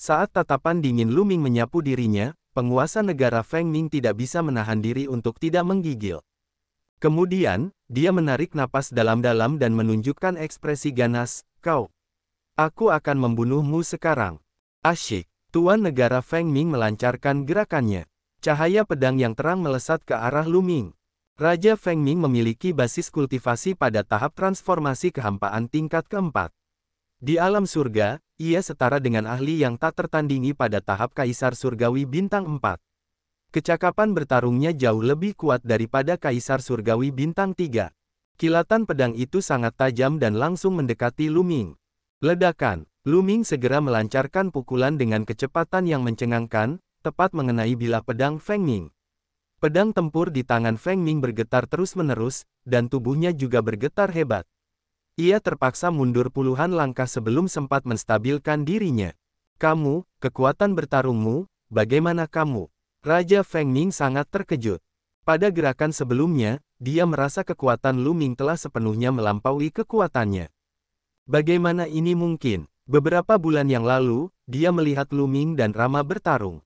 Saat tatapan dingin Lu Ming menyapu dirinya, penguasa negara Feng Ming tidak bisa menahan diri untuk tidak menggigil. Kemudian, dia menarik napas dalam-dalam dan menunjukkan ekspresi ganas, Aku akan membunuhmu sekarang. Asyik, Tuan Negara Feng Ming melancarkan gerakannya. Cahaya pedang yang terang melesat ke arah Lu Ming. Raja Feng Ming memiliki basis kultivasi pada tahap transformasi kehampaan tingkat keempat. Di alam surga, ia setara dengan ahli yang tak tertandingi pada tahap Kaisar Surgawi Bintang 4. Kecakapan bertarungnya jauh lebih kuat daripada Kaisar Surgawi Bintang 3. Kilatan pedang itu sangat tajam dan langsung mendekati Lu Ming. Ledakan, Lu Ming segera melancarkan pukulan dengan kecepatan yang mencengangkan, tepat mengenai bilah pedang Feng Ming. Pedang tempur di tangan Feng Ming bergetar terus-menerus, dan tubuhnya juga bergetar hebat. Ia terpaksa mundur puluhan langkah sebelum sempat menstabilkan dirinya. Kekuatan bertarungmu, bagaimana kamu? Raja Feng Ming sangat terkejut. Pada gerakan sebelumnya, dia merasa kekuatan Lu Ming telah sepenuhnya melampaui kekuatannya. Bagaimana ini mungkin? Beberapa bulan yang lalu, dia melihat Lu Ming dan Rama bertarung.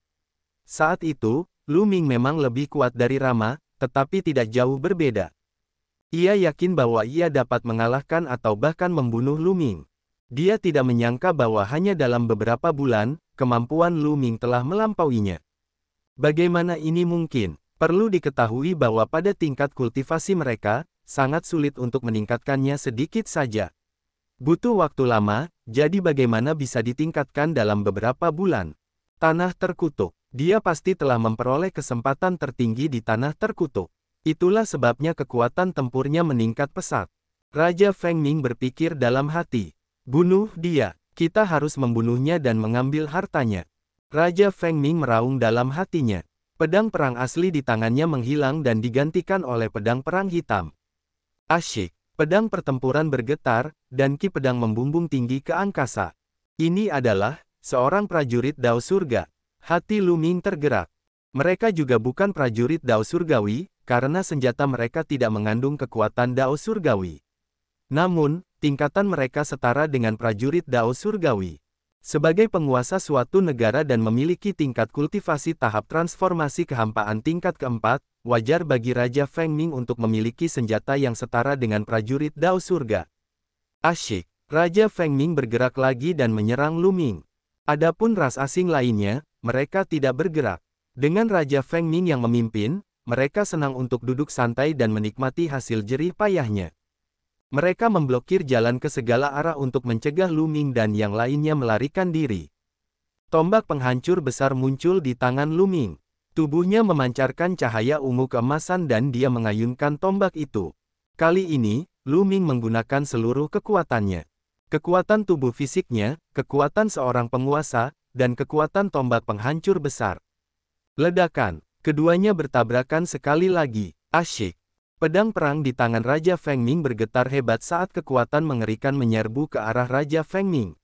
Saat itu, Lu Ming memang lebih kuat dari Rama, tetapi tidak jauh berbeda. Ia yakin bahwa ia dapat mengalahkan atau bahkan membunuh Lu Ming. Dia tidak menyangka bahwa hanya dalam beberapa bulan, kemampuan Lu Ming telah melampauinya. Bagaimana ini mungkin? Perlu diketahui bahwa pada tingkat kultivasi mereka, sangat sulit untuk meningkatkannya sedikit saja. Butuh waktu lama, jadi bagaimana bisa ditingkatkan dalam beberapa bulan? Tanah terkutuk. Dia pasti telah memperoleh kesempatan tertinggi di tanah terkutuk. Itulah sebabnya kekuatan tempurnya meningkat pesat. Raja Feng Ming berpikir dalam hati. Bunuh dia, kita harus membunuhnya dan mengambil hartanya. Raja Feng Ming meraung dalam hatinya. Pedang perang asli di tangannya menghilang dan digantikan oleh pedang perang hitam. Asyik. Pedang pertempuran bergetar, dan ki pedang membumbung tinggi ke angkasa. Ini adalah seorang prajurit Dao Surga. Hati Lu Ming tergerak. Mereka juga bukan prajurit Dao Surgawi, karena senjata mereka tidak mengandung kekuatan Dao Surgawi. Namun, tingkatan mereka setara dengan prajurit Dao Surgawi. Sebagai penguasa suatu negara dan memiliki tingkat kultivasi tahap transformasi kehampaan tingkat keempat, wajar bagi Raja Feng Ming untuk memiliki senjata yang setara dengan prajurit Dao Surga. Asyik, Raja Feng Ming bergerak lagi dan menyerang Lu Ming. Adapun ras asing lainnya, mereka tidak bergerak. Dengan Raja Feng Ming yang memimpin, mereka senang untuk duduk santai dan menikmati hasil jerih payahnya. Mereka memblokir jalan ke segala arah untuk mencegah Lu Ming dan yang lainnya melarikan diri. Tombak penghancur besar muncul di tangan Lu Ming. Tubuhnya memancarkan cahaya ungu keemasan dan dia mengayunkan tombak itu. Kali ini, Lu Ming menggunakan seluruh kekuatannya. Kekuatan tubuh fisiknya, kekuatan seorang penguasa, dan kekuatan tombak penghancur besar. Ledakan, keduanya bertabrakan sekali lagi. Asyik. Pedang perang di tangan Raja Feng Ming bergetar hebat saat kekuatan mengerikan menyerbu ke arah Raja Feng Ming.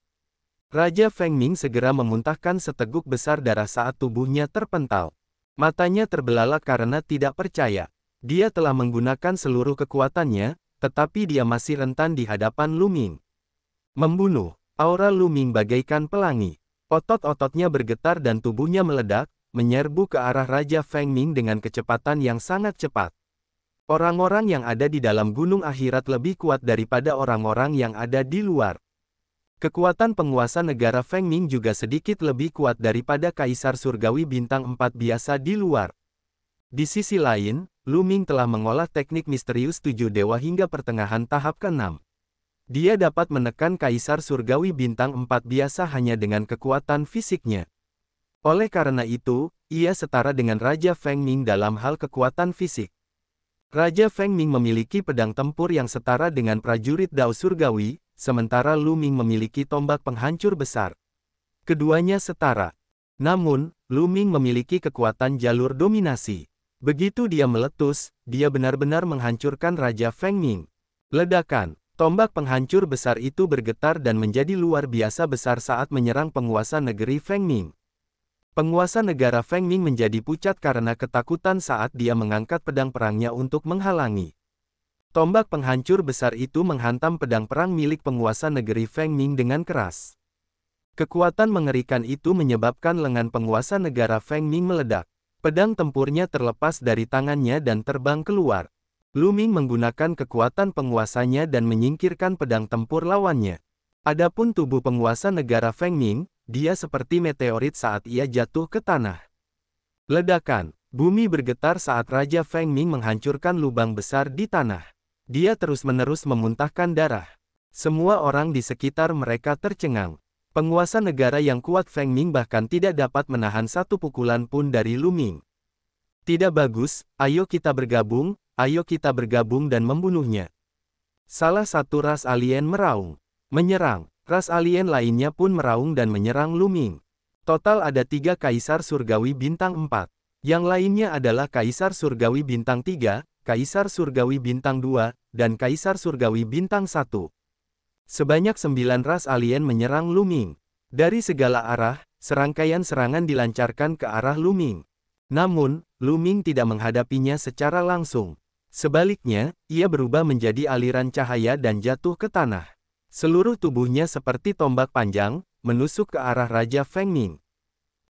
Raja Feng Ming segera memuntahkan seteguk besar darah saat tubuhnya terpental. Matanya terbelalak karena tidak percaya. Dia telah menggunakan seluruh kekuatannya, tetapi dia masih rentan di hadapan Lu Ming. Membunuh, aura Lu Ming bagaikan pelangi. Otot-ototnya bergetar dan tubuhnya meledak, menyerbu ke arah Raja Feng Ming dengan kecepatan yang sangat cepat. Orang-orang yang ada di dalam gunung akhirat lebih kuat daripada orang-orang yang ada di luar. Kekuatan penguasa negara Feng Ming juga sedikit lebih kuat daripada Kaisar Surgawi Bintang 4 biasa di luar. Di sisi lain, Lu Ming telah mengolah teknik misterius 7 dewa hingga pertengahan tahap ke-6. Dia dapat menekan Kaisar Surgawi Bintang 4 biasa hanya dengan kekuatan fisiknya. Oleh karena itu, ia setara dengan Raja Feng Ming dalam hal kekuatan fisik. Raja Feng Ming memiliki pedang tempur yang setara dengan prajurit Dao Surgawi, sementara Lu Ming memiliki tombak penghancur besar. Keduanya setara. Namun, Lu Ming memiliki kekuatan jalur dominasi. Begitu dia meletus, dia benar-benar menghancurkan Raja Feng Ming. Ledakan, tombak penghancur besar itu bergetar dan menjadi luar biasa besar saat menyerang penguasa negeri Feng Ming. Penguasa negara Feng Ming menjadi pucat karena ketakutan saat dia mengangkat pedang perangnya untuk menghalangi. Tombak penghancur besar itu menghantam pedang perang milik penguasa negeri Feng Ming dengan keras. Kekuatan mengerikan itu menyebabkan lengan penguasa negara Feng Ming meledak. Pedang tempurnya terlepas dari tangannya dan terbang keluar. Lu Ming menggunakan kekuatan penguasanya dan menyingkirkan pedang tempur lawannya. Adapun tubuh penguasa negara Feng Ming, dia seperti meteorit saat ia jatuh ke tanah. Ledakan. Bumi bergetar saat Raja Feng Ming menghancurkan lubang besar di tanah. Dia terus-menerus memuntahkan darah. Semua orang di sekitar mereka tercengang. Penguasa negara yang kuat Feng Ming bahkan tidak dapat menahan satu pukulan pun dari Lu Ming. Tidak bagus, ayo kita bergabung dan membunuhnya. Salah satu ras alien meraung. Menyerang. Ras alien lainnya pun meraung dan menyerang Lu Ming. Total ada 3 Kaisar Surgawi Bintang 4. Yang lainnya adalah Kaisar Surgawi Bintang 3, Kaisar Surgawi Bintang 2, dan Kaisar Surgawi Bintang 1. Sebanyak 9 ras alien menyerang Lu Ming. Dari segala arah, serangkaian serangan dilancarkan ke arah Lu Ming. Namun, Lu Ming tidak menghadapinya secara langsung. Sebaliknya, ia berubah menjadi aliran cahaya dan jatuh ke tanah. Seluruh tubuhnya seperti tombak panjang, menusuk ke arah Raja Feng Ming.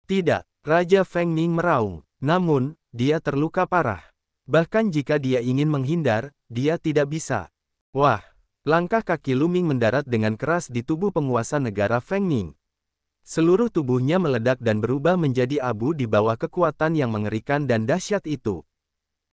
Tidak, Raja Feng Ming meraung. Namun, dia terluka parah. Bahkan jika dia ingin menghindar, dia tidak bisa. Wah! Langkah kaki Lu Ming mendarat dengan keras di tubuh penguasa negara Feng Ming. Seluruh tubuhnya meledak dan berubah menjadi abu di bawah kekuatan yang mengerikan dan dahsyat itu.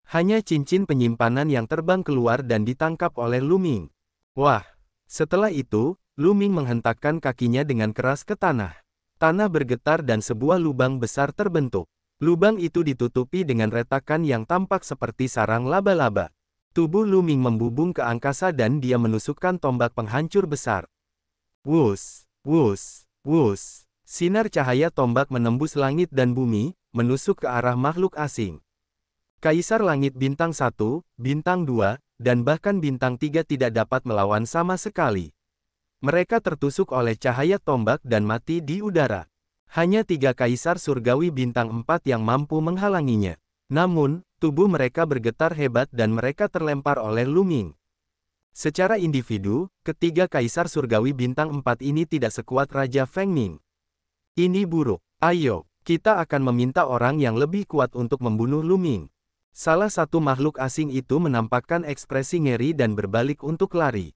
Hanya cincin penyimpanan yang terbang keluar dan ditangkap oleh Lu Ming. Wah! Setelah itu, Lu Ming menghentakkan kakinya dengan keras ke tanah. Tanah bergetar dan sebuah lubang besar terbentuk. Lubang itu ditutupi dengan retakan yang tampak seperti sarang laba-laba. Tubuh Lu Ming membubung ke angkasa dan dia menusukkan tombak penghancur besar. Wus, wus, wus. Sinar cahaya tombak menembus langit dan bumi, menusuk ke arah makhluk asing. Kaisar Langit Bintang 1, Bintang 2, dan bahkan Bintang 3 tidak dapat melawan sama sekali. Mereka tertusuk oleh cahaya tombak dan mati di udara. Hanya 3 Kaisar Surgawi Bintang 4 yang mampu menghalanginya. Namun, tubuh mereka bergetar hebat dan mereka terlempar oleh Lu Ming. Secara individu, ketiga Kaisar Surgawi Bintang 4 ini tidak sekuat Raja Feng Ming. Ini buruk. Ayo, kita akan meminta orang yang lebih kuat untuk membunuh Lu Ming. Salah satu makhluk asing itu menampakkan ekspresi ngeri dan berbalik untuk lari.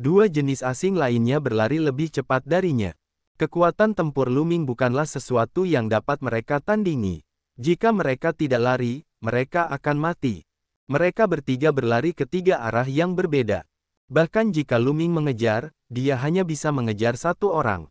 2 jenis asing lainnya berlari lebih cepat darinya. Kekuatan tempur Lu Ming bukanlah sesuatu yang dapat mereka tandingi. Jika mereka tidak lari, mereka akan mati. Mereka bertiga berlari ke 3 arah yang berbeda. Bahkan jika Lu Ming mengejar, dia hanya bisa mengejar 1 orang.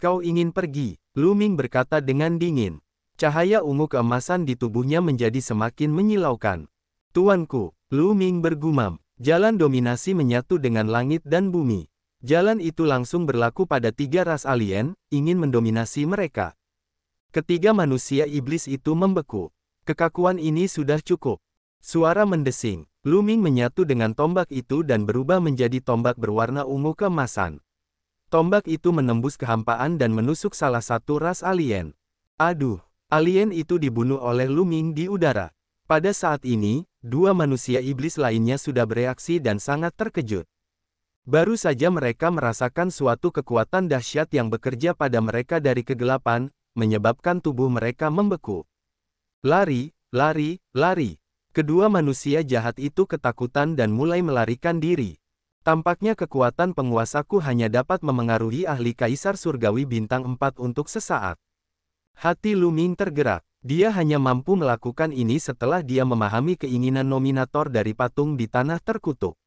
Kau ingin pergi, Lu Ming berkata dengan dingin. Cahaya ungu keemasan di tubuhnya menjadi semakin menyilaukan. Tuanku, Lu Ming bergumam. Jalan dominasi menyatu dengan langit dan bumi. Jalan itu langsung berlaku pada 3 ras alien, ingin mendominasi mereka. Ketiga manusia iblis itu membeku. Kekakuan ini sudah cukup. Suara mendesing. Lu Ming menyatu dengan tombak itu dan berubah menjadi tombak berwarna ungu keemasan. Tombak itu menembus kehampaan dan menusuk salah satu ras alien. Aduh, alien itu dibunuh oleh Lu Ming di udara. Pada saat ini, 2 manusia iblis lainnya sudah bereaksi dan sangat terkejut. Baru saja mereka merasakan suatu kekuatan dahsyat yang bekerja pada mereka dari kegelapan, menyebabkan tubuh mereka membeku. Lari, lari, lari. Kedua manusia jahat itu ketakutan dan mulai melarikan diri. Tampaknya kekuatan penguasaku hanya dapat memengaruhi ahli Kaisar Surgawi Bintang 4 untuk sesaat. Hati Lu Ming tergerak. Dia hanya mampu melakukan ini setelah dia memahami keinginan nominator dari patung di tanah terkutuk.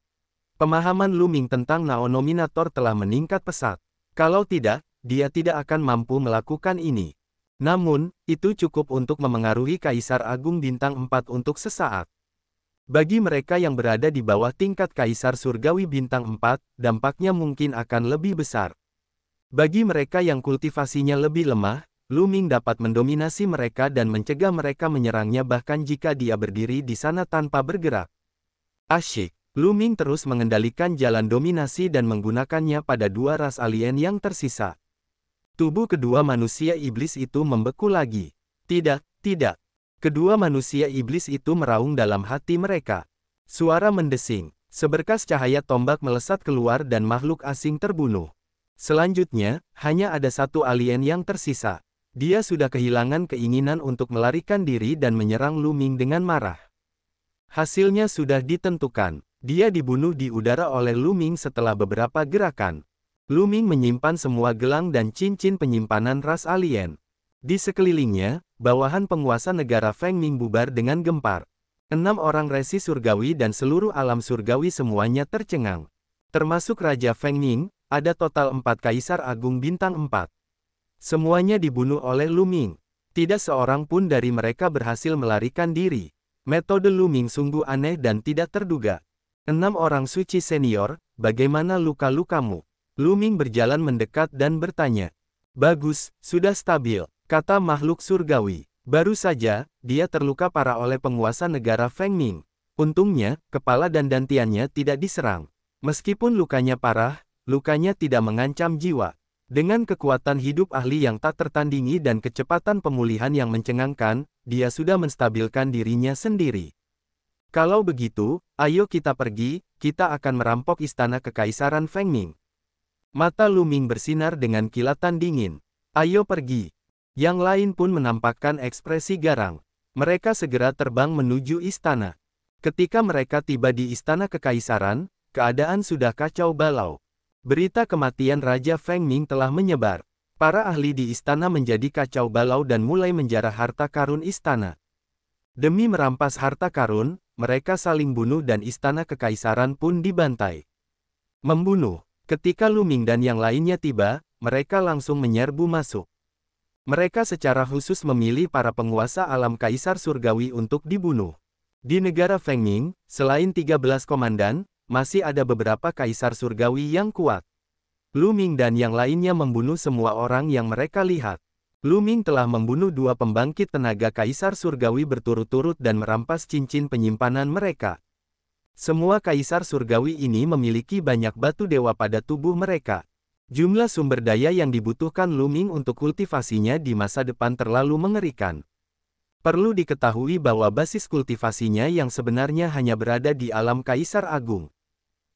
Pemahaman Lu Ming tentang Nao Nominator telah meningkat pesat. Kalau tidak, dia tidak akan mampu melakukan ini. Namun, itu cukup untuk memengaruhi Kaisar Agung Bintang 4 untuk sesaat. Bagi mereka yang berada di bawah tingkat Kaisar Surgawi Bintang 4, dampaknya mungkin akan lebih besar. Bagi mereka yang kultivasinya lebih lemah, Lu Ming dapat mendominasi mereka dan mencegah mereka menyerangnya bahkan jika dia berdiri di sana tanpa bergerak. Asyik. Lu Ming terus mengendalikan jalan dominasi dan menggunakannya pada 2 ras alien yang tersisa. Tubuh kedua manusia iblis itu membeku lagi. Tidak, tidak. Kedua manusia iblis itu meraung dalam hati mereka. Suara mendesing. Seberkas cahaya tombak melesat keluar dan makhluk asing terbunuh. Selanjutnya, hanya ada satu alien yang tersisa. Dia sudah kehilangan keinginan untuk melarikan diri dan menyerang Lu Ming dengan marah. Hasilnya sudah ditentukan. Dia dibunuh di udara oleh Lu Ming setelah beberapa gerakan. Lu Ming menyimpan semua gelang dan cincin penyimpanan ras alien. Di sekelilingnya, bawahan penguasa negara Feng Ming bubar dengan gempar. 6 orang resi surgawi dan seluruh alam surgawi semuanya tercengang. Termasuk Raja Feng Ming, ada total 4 Kaisar Agung Bintang 4. Semuanya dibunuh oleh Lu Ming. Tidak seorang pun dari mereka berhasil melarikan diri. Metode Lu Ming sungguh aneh dan tidak terduga. 6 orang suci senior, bagaimana luka-lukamu? Lu Ming berjalan mendekat dan bertanya. Bagus, sudah stabil, kata makhluk surgawi. Baru saja, dia terluka parah oleh penguasa negara Feng Ming. Untungnya, kepala dan dantiannya tidak diserang. Meskipun lukanya parah, lukanya tidak mengancam jiwa. Dengan kekuatan hidup ahli yang tak tertandingi dan kecepatan pemulihan yang mencengangkan, dia sudah menstabilkan dirinya sendiri. Kalau begitu, ayo kita pergi, kita akan merampok istana kekaisaran Feng Ming. Mata Lu Ming bersinar dengan kilatan dingin. Ayo pergi. Yang lain pun menampakkan ekspresi garang. Mereka segera terbang menuju istana. Ketika mereka tiba di istana kekaisaran, keadaan sudah kacau balau. Berita kematian Raja Feng Ming telah menyebar. Para ahli di istana menjadi kacau balau dan mulai menjarah harta karun istana. Demi merampas harta karun, mereka saling bunuh dan istana kekaisaran pun dibantai. Membunuh. Ketika Lu Ming dan yang lainnya tiba, mereka langsung menyerbu masuk. Mereka secara khusus memilih para penguasa alam kaisar surgawi untuk dibunuh. Di negara Feng Ming, selain 13 komandan, masih ada beberapa kaisar surgawi yang kuat. Lu Ming dan yang lainnya membunuh semua orang yang mereka lihat. Lu Ming telah membunuh 2 pembangkit tenaga kaisar surgawi berturut-turut dan merampas cincin penyimpanan mereka. Semua kaisar surgawi ini memiliki banyak batu dewa pada tubuh mereka. Jumlah sumber daya yang dibutuhkan Lu Ming untuk kultivasinya di masa depan terlalu mengerikan. Perlu diketahui bahwa basis kultivasinya yang sebenarnya hanya berada di alam Kaisar Agung.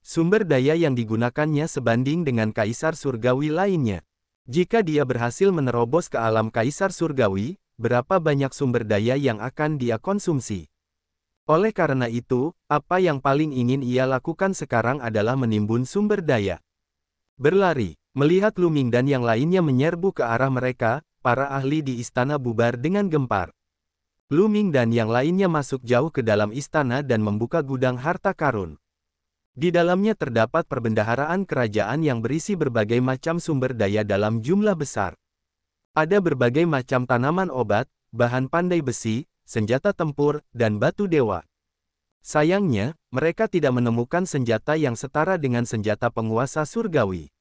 Sumber daya yang digunakannya sebanding dengan Kaisar Surgawi lainnya. Jika dia berhasil menerobos ke alam Kaisar Surgawi, berapa banyak sumber daya yang akan dia konsumsi? Oleh karena itu, apa yang paling ingin ia lakukan sekarang adalah menimbun sumber daya. Berlari, melihat Lu Ming dan yang lainnya menyerbu ke arah mereka, para ahli di istana bubar dengan gempar. Lu Ming dan yang lainnya masuk jauh ke dalam istana dan membuka gudang harta karun. Di dalamnya terdapat perbendaharaan kerajaan yang berisi berbagai macam sumber daya dalam jumlah besar. Ada berbagai macam tanaman obat, bahan pandai besi, senjata tempur, dan batu dewa. Sayangnya, mereka tidak menemukan senjata yang setara dengan senjata penguasa surgawi.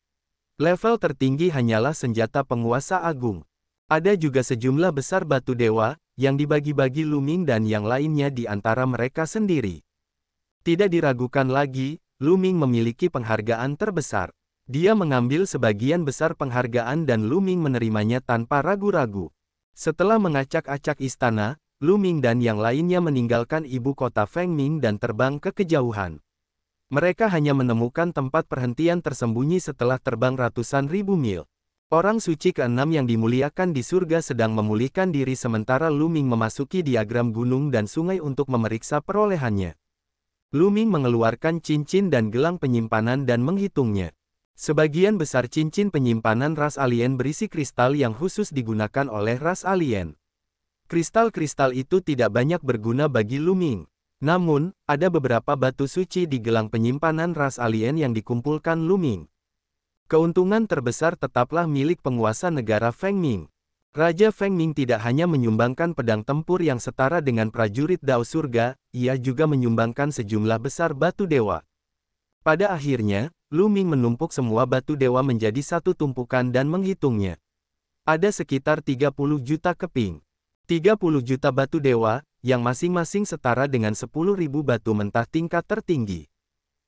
Level tertinggi hanyalah senjata penguasa agung. Ada juga sejumlah besar batu dewa, yang dibagi-bagi Lu Ming dan yang lainnya di antara mereka sendiri. Tidak diragukan lagi, Lu Ming memiliki penghargaan terbesar. Dia mengambil sebagian besar penghargaan dan Lu Ming menerimanya tanpa ragu-ragu. Setelah mengacak-acak istana, Lu Ming dan yang lainnya meninggalkan ibu kota Feng Ming dan terbang ke kejauhan. Mereka hanya menemukan tempat perhentian tersembunyi setelah terbang ratusan ribu mil. Orang suci ke-6 yang dimuliakan di surga sedang memulihkan diri sementara Lu Ming memasuki diagram gunung dan sungai untuk memeriksa perolehannya. Lu Ming mengeluarkan cincin dan gelang penyimpanan dan menghitungnya. Sebagian besar cincin penyimpanan ras alien berisi kristal yang khusus digunakan oleh ras alien. Kristal-kristal itu tidak banyak berguna bagi Lu Ming. Namun, ada beberapa batu suci di gelang penyimpanan ras alien yang dikumpulkan Lu Ming. Keuntungan terbesar tetaplah milik penguasa negara Feng Ming. Raja Feng Ming tidak hanya menyumbangkan pedang tempur yang setara dengan prajurit Dao Surga, ia juga menyumbangkan sejumlah besar batu dewa. Pada akhirnya, Lu Ming menumpuk semua batu dewa menjadi satu tumpukan dan menghitungnya. Ada sekitar 30 juta keping. 30 juta batu dewa, yang masing-masing setara dengan 10.000 batu mentah tingkat tertinggi.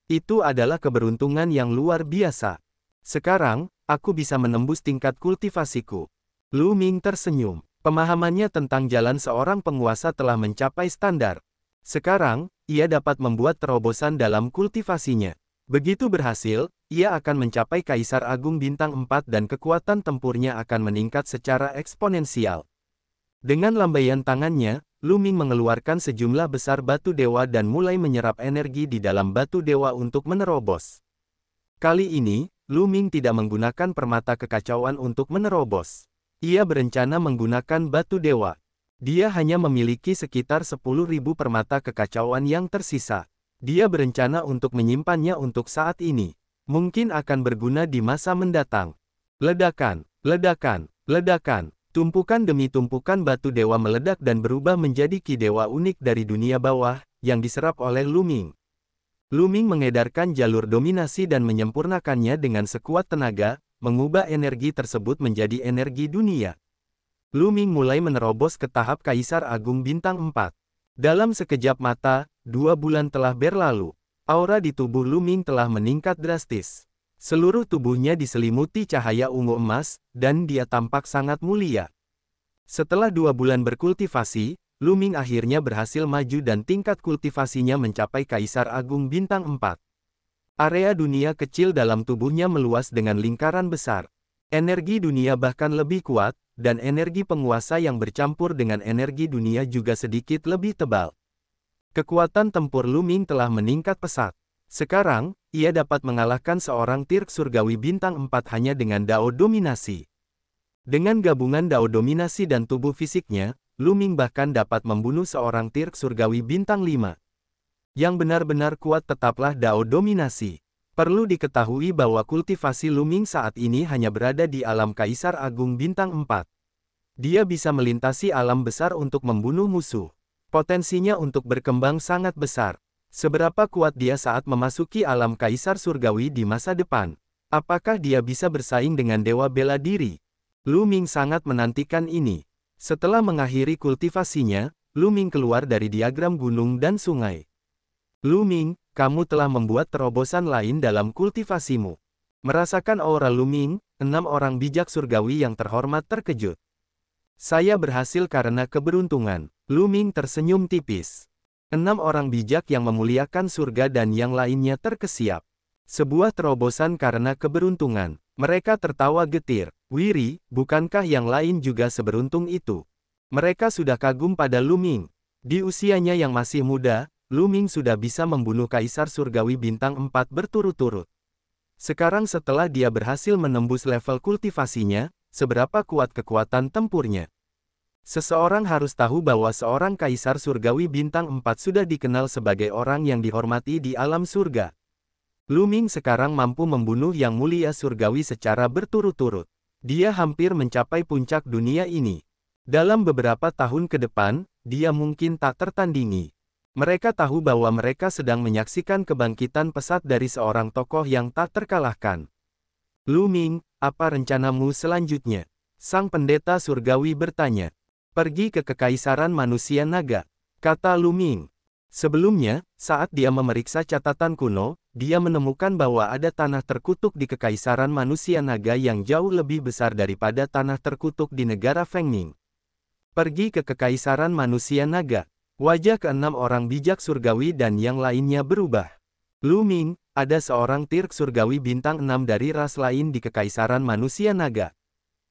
Itu adalah keberuntungan yang luar biasa. Sekarang, aku bisa menembus tingkat kultivasiku. Lu Ming tersenyum. Pemahamannya tentang jalan seorang penguasa telah mencapai standar. Sekarang, ia dapat membuat terobosan dalam kultivasinya. Begitu berhasil, ia akan mencapai Kaisar Agung Bintang 4 dan kekuatan tempurnya akan meningkat secara eksponensial. Dengan lambaian tangannya, Lu Ming mengeluarkan sejumlah besar batu dewa dan mulai menyerap energi di dalam batu dewa untuk menerobos. Kali ini, Lu Ming tidak menggunakan permata kekacauan untuk menerobos. Ia berencana menggunakan batu dewa. Dia hanya memiliki sekitar 10.000 permata kekacauan yang tersisa. Dia berencana untuk menyimpannya untuk saat ini. Mungkin akan berguna di masa mendatang. Ledakan, ledakan, ledakan. Tumpukan demi tumpukan batu dewa meledak dan berubah menjadi ki dewa unik dari dunia bawah, yang diserap oleh Lu Ming. Lu Ming mengedarkan jalur dominasi dan menyempurnakannya dengan sekuat tenaga, mengubah energi tersebut menjadi energi dunia. Lu Ming mulai menerobos ke tahap Kaisar Agung Bintang 4. Dalam sekejap mata, 2 bulan telah berlalu. Aura di tubuh Lu Ming telah meningkat drastis. Seluruh tubuhnya diselimuti cahaya ungu emas, dan dia tampak sangat mulia. Setelah 2 bulan berkultivasi, Lu Ming akhirnya berhasil maju dan tingkat kultivasinya mencapai Kaisar Agung Bintang 4. Area dunia kecil dalam tubuhnya meluas dengan lingkaran besar. Energi dunia bahkan lebih kuat, dan energi penguasa yang bercampur dengan energi dunia juga sedikit lebih tebal. Kekuatan tempur Lu Ming telah meningkat pesat. Sekarang, ia dapat mengalahkan seorang Tirk Surgawi Bintang 4 hanya dengan Dao Dominasi. Dengan gabungan Dao Dominasi dan tubuh fisiknya, Lu Ming bahkan dapat membunuh seorang Tirk Surgawi Bintang 5. Yang benar-benar kuat tetaplah Dao Dominasi. Perlu diketahui bahwa kultivasi Lu Ming saat ini hanya berada di alam Kaisar Agung Bintang 4. Dia bisa melintasi alam besar untuk membunuh musuh. Potensinya untuk berkembang sangat besar. Seberapa kuat dia saat memasuki alam Kaisar Surgawi di masa depan? Apakah dia bisa bersaing dengan Dewa Bela Diri? Lu Ming sangat menantikan ini. Setelah mengakhiri kultivasinya, Lu Ming keluar dari diagram gunung dan sungai. Lu Ming, kamu telah membuat terobosan lain dalam kultivasimu. Merasakan aura Lu Ming, 6 orang bijak surgawi yang terhormat terkejut. Saya berhasil karena keberuntungan. Lu Ming tersenyum tipis. 6 orang bijak yang memuliakan surga dan yang lainnya terkesiap. Sebuah terobosan karena keberuntungan. Mereka tertawa getir. Wiri, bukankah yang lain juga seberuntung itu? Mereka sudah kagum pada Lu Ming. Di usianya yang masih muda, Lu Ming sudah bisa membunuh Kaisar Surgawi Bintang 4 berturut-turut. Sekarang setelah dia berhasil menembus level kultivasinya, seberapa kuat kekuatan tempurnya? Seseorang harus tahu bahwa seorang Kaisar Surgawi Bintang 4 sudah dikenal sebagai orang yang dihormati di alam surga. Lu Ming sekarang mampu membunuh yang mulia surgawi secara berturut-turut. Dia hampir mencapai puncak dunia ini. Dalam beberapa tahun ke depan, dia mungkin tak tertandingi. Mereka tahu bahwa mereka sedang menyaksikan kebangkitan pesat dari seorang tokoh yang tak terkalahkan. Lu Ming, apa rencanamu selanjutnya? Sang pendeta surgawi bertanya. Pergi ke Kekaisaran Manusia Naga, kata Lu Ming. Sebelumnya, saat dia memeriksa catatan kuno, dia menemukan bahwa ada tanah terkutuk di Kekaisaran Manusia Naga yang jauh lebih besar daripada tanah terkutuk di negara Feng Ming. Pergi ke Kekaisaran Manusia Naga. Wajah ke-6 orang bijak surgawi dan yang lainnya berubah. Lu Ming, ada seorang Tirk Surgawi Bintang 6 dari ras lain di Kekaisaran Manusia Naga.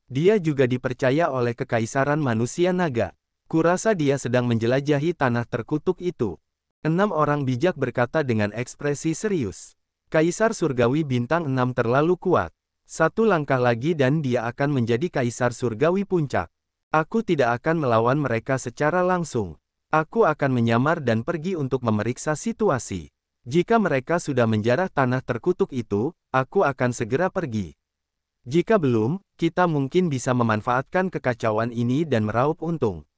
Dia juga dipercaya oleh Kekaisaran Manusia Naga. Kurasa dia sedang menjelajahi tanah terkutuk itu. 6 orang bijak berkata dengan ekspresi serius. Kaisar Surgawi Bintang 6 terlalu kuat. 1 langkah lagi dan dia akan menjadi Kaisar Surgawi Puncak. Aku tidak akan melawan mereka secara langsung. Aku akan menyamar dan pergi untuk memeriksa situasi. Jika mereka sudah menjarah tanah terkutuk itu, aku akan segera pergi. Jika belum, kita mungkin bisa memanfaatkan kekacauan ini dan meraup untung.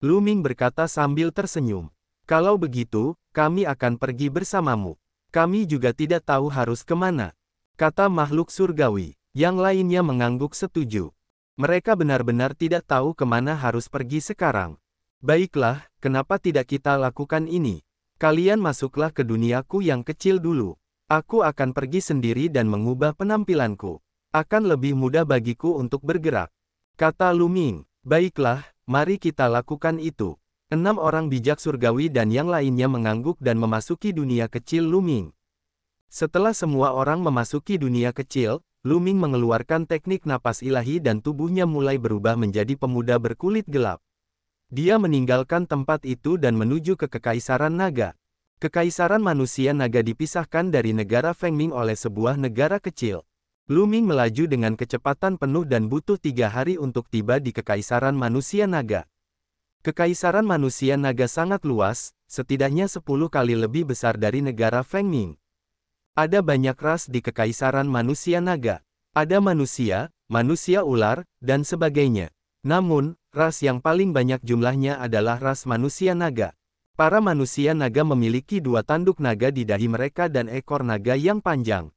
Lu Ming berkata sambil tersenyum. Kalau begitu, kami akan pergi bersamamu. Kami juga tidak tahu harus kemana, kata makhluk surgawi. Yang lainnya mengangguk setuju. Mereka benar-benar tidak tahu kemana harus pergi sekarang. Baiklah, kenapa tidak kita lakukan ini? Kalian masuklah ke duniaku yang kecil dulu. Aku akan pergi sendiri dan mengubah penampilanku. Akan lebih mudah bagiku untuk bergerak, kata Lu Ming. Baiklah, mari kita lakukan itu. 6 orang bijak surgawi dan yang lainnya mengangguk dan memasuki dunia kecil Lu Ming. Setelah semua orang memasuki dunia kecil, Lu Ming mengeluarkan teknik napas ilahi dan tubuhnya mulai berubah menjadi pemuda berkulit gelap. Dia meninggalkan tempat itu dan menuju ke Kekaisaran Naga. Kekaisaran manusia naga dipisahkan dari negara Feng Ming oleh sebuah negara kecil. Lu Ming melaju dengan kecepatan penuh dan butuh 3 hari untuk tiba di Kekaisaran manusia naga. Kekaisaran manusia naga sangat luas, setidaknya 10 kali lebih besar dari negara Feng Ming. Ada banyak ras di Kekaisaran manusia naga. Ada manusia, manusia ular, dan sebagainya. Namun, ras yang paling banyak jumlahnya adalah ras manusia naga. Para manusia naga memiliki 2 tanduk naga di dahi mereka dan ekor naga yang panjang.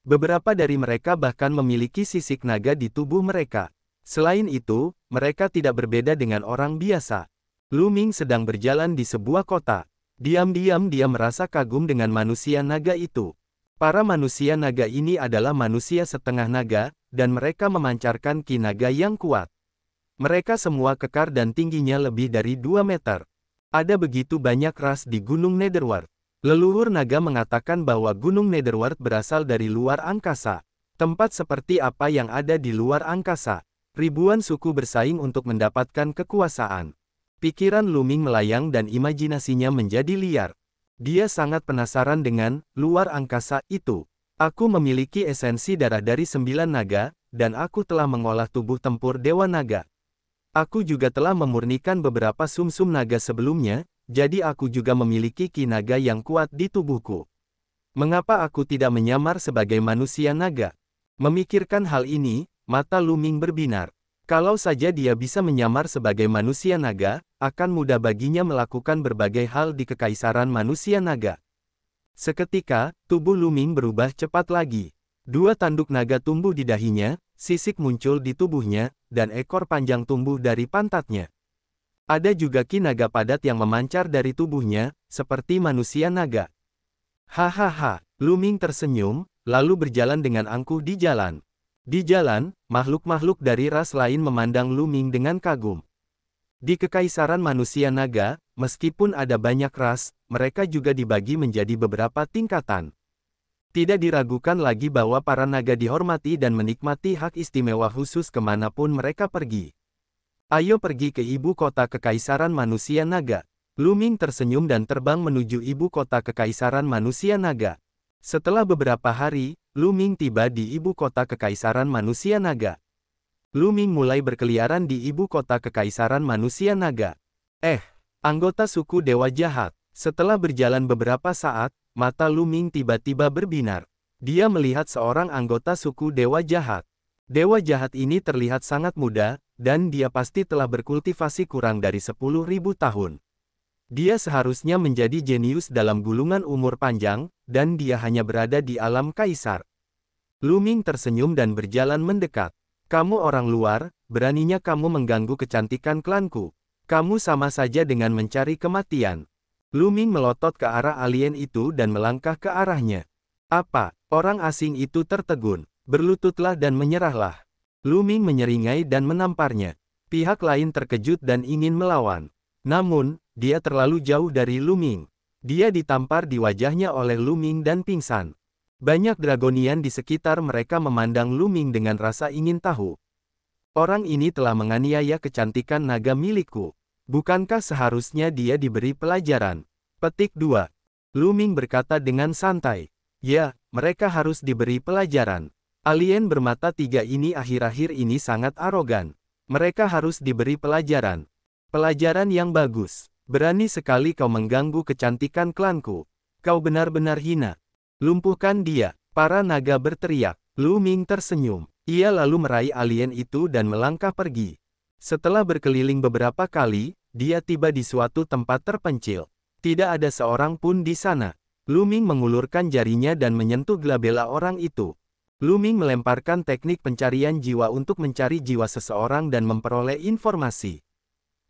Beberapa dari mereka bahkan memiliki sisik naga di tubuh mereka. Selain itu, mereka tidak berbeda dengan orang biasa. Lu Ming sedang berjalan di sebuah kota. Diam-diam dia merasa kagum dengan manusia naga itu. Para manusia naga ini adalah manusia setengah naga, dan mereka memancarkan ki naga yang kuat. Mereka semua kekar dan tingginya lebih dari 2 meter. Ada begitu banyak ras di Gunung Netherworld. Leluhur naga mengatakan bahwa Gunung Netherworld berasal dari luar angkasa. Tempat seperti apa yang ada di luar angkasa? Ribuan suku bersaing untuk mendapatkan kekuasaan. Pikiran Lu Ming melayang dan imajinasinya menjadi liar. Dia sangat penasaran dengan luar angkasa itu. Aku memiliki esensi darah dari 9 naga, dan aku telah mengolah tubuh tempur Dewa Naga. Aku juga telah memurnikan beberapa sumsum naga sebelumnya, jadi aku juga memiliki ki naga yang kuat di tubuhku. Mengapa aku tidak menyamar sebagai manusia naga? Memikirkan hal ini, mata Lu Ming berbinar. Kalau saja dia bisa menyamar sebagai manusia naga, akan mudah baginya melakukan berbagai hal di Kekaisaran manusia naga. Seketika, tubuh Lu Ming berubah cepat lagi. 2 tanduk naga tumbuh di dahinya, sisik muncul di tubuhnya, dan ekor panjang tumbuh dari pantatnya. Ada juga ki naga padat yang memancar dari tubuhnya, seperti manusia naga. Hahaha, Lu Ming tersenyum, lalu berjalan dengan angkuh di jalan. Di jalan, makhluk-makhluk dari ras lain memandang Lu Ming dengan kagum. Di Kekaisaran manusia naga, meskipun ada banyak ras, mereka juga dibagi menjadi beberapa tingkatan. Tidak diragukan lagi bahwa para naga dihormati dan menikmati hak istimewa khusus kemanapun mereka pergi. Ayo pergi ke ibu kota Kekaisaran manusia naga. Lu Ming tersenyum dan terbang menuju ibu kota Kekaisaran manusia naga. Setelah beberapa hari, Lu Ming tiba di ibu kota Kekaisaran manusia naga. Lu Ming mulai berkeliaran di ibu kota Kekaisaran manusia naga. Anggota suku Dewa Jahat. Setelah berjalan beberapa saat, mata Lu Ming tiba-tiba berbinar. Dia melihat seorang anggota suku Dewa Jahat. Dewa Jahat ini terlihat sangat muda, dan dia pasti telah berkultivasi kurang dari 10.000 tahun. Dia seharusnya menjadi jenius dalam gulungan umur panjang, dan dia hanya berada di alam kaisar. Lu Ming tersenyum dan berjalan mendekat. Kamu orang luar, beraninya kamu mengganggu kecantikan klanku. Kamu sama saja dengan mencari kematian. Lu Ming melotot ke arah alien itu dan melangkah ke arahnya. Apa? Orang asing itu tertegun. Berlututlah dan menyerahlah. Lu Ming menyeringai dan menamparnya. Pihak lain terkejut dan ingin melawan. Namun, dia terlalu jauh dari Lu Ming. Dia ditampar di wajahnya oleh Lu Ming dan pingsan. Banyak dragonian di sekitar mereka memandang Lu Ming dengan rasa ingin tahu. Orang ini telah menganiaya kecantikan naga milikku. Bukankah seharusnya dia diberi pelajaran? Petik 2. Lu Ming berkata dengan santai. Ya, mereka harus diberi pelajaran. Alien bermata 3 ini akhir-akhir ini sangat arogan. Mereka harus diberi pelajaran. Pelajaran yang bagus. Berani sekali kau mengganggu kecantikan klanku. Kau benar-benar hina. Lumpuhkan dia. Para naga berteriak. Lu Ming tersenyum. Ia lalu meraih alien itu dan melangkah pergi. Setelah berkeliling beberapa kali, dia tiba di suatu tempat terpencil. Tidak ada seorang pun di sana. Lu Ming mengulurkan jarinya dan menyentuh glabella orang itu. Lu Ming melemparkan teknik pencarian jiwa untuk mencari jiwa seseorang dan memperoleh informasi.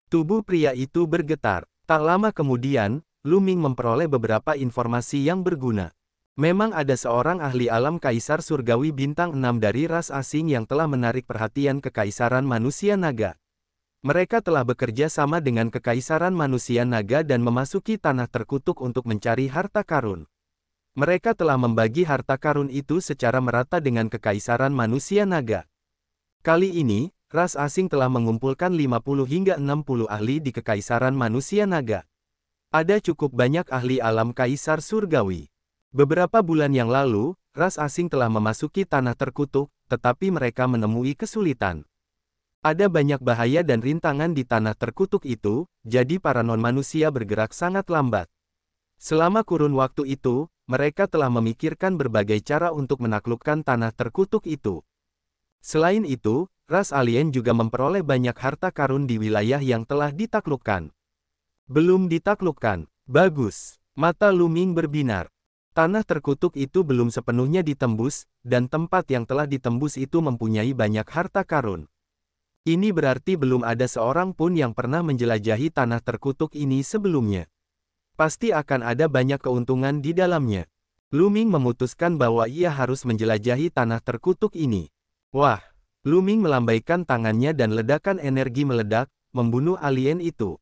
Tubuh pria itu bergetar. Tak lama kemudian, Lu Ming memperoleh beberapa informasi yang berguna. Memang ada seorang ahli alam kaisar surgawi bintang 6 dari ras asing yang telah menarik perhatian Kekaisaran manusia naga. Mereka telah bekerja sama dengan Kekaisaran manusia naga dan memasuki tanah terkutuk untuk mencari harta karun. Mereka telah membagi harta karun itu secara merata dengan kekaisaran manusia naga. Kali ini, ras asing telah mengumpulkan 50 hingga 60 ahli di kekaisaran manusia naga. Ada cukup banyak ahli alam kaisar surgawi. Beberapa bulan yang lalu, ras asing telah memasuki tanah terkutuk, tetapi mereka menemui kesulitan. Ada banyak bahaya dan rintangan di tanah terkutuk itu, jadi para non-manusia bergerak sangat lambat. Selama kurun waktu itu, mereka telah memikirkan berbagai cara untuk menaklukkan tanah terkutuk itu. Selain itu, ras alien juga memperoleh banyak harta karun di wilayah yang telah ditaklukkan. Belum ditaklukkan. Bagus. Mata Lu Ming berbinar. Tanah terkutuk itu belum sepenuhnya ditembus, dan tempat yang telah ditembus itu mempunyai banyak harta karun. Ini berarti belum ada seorang pun yang pernah menjelajahi tanah terkutuk ini sebelumnya. Pasti akan ada banyak keuntungan di dalamnya. Lu Ming memutuskan bahwa ia harus menjelajahi tanah terkutuk ini. Wah! Lu Ming melambaikan tangannya dan ledakan energi meledak, membunuh alien itu.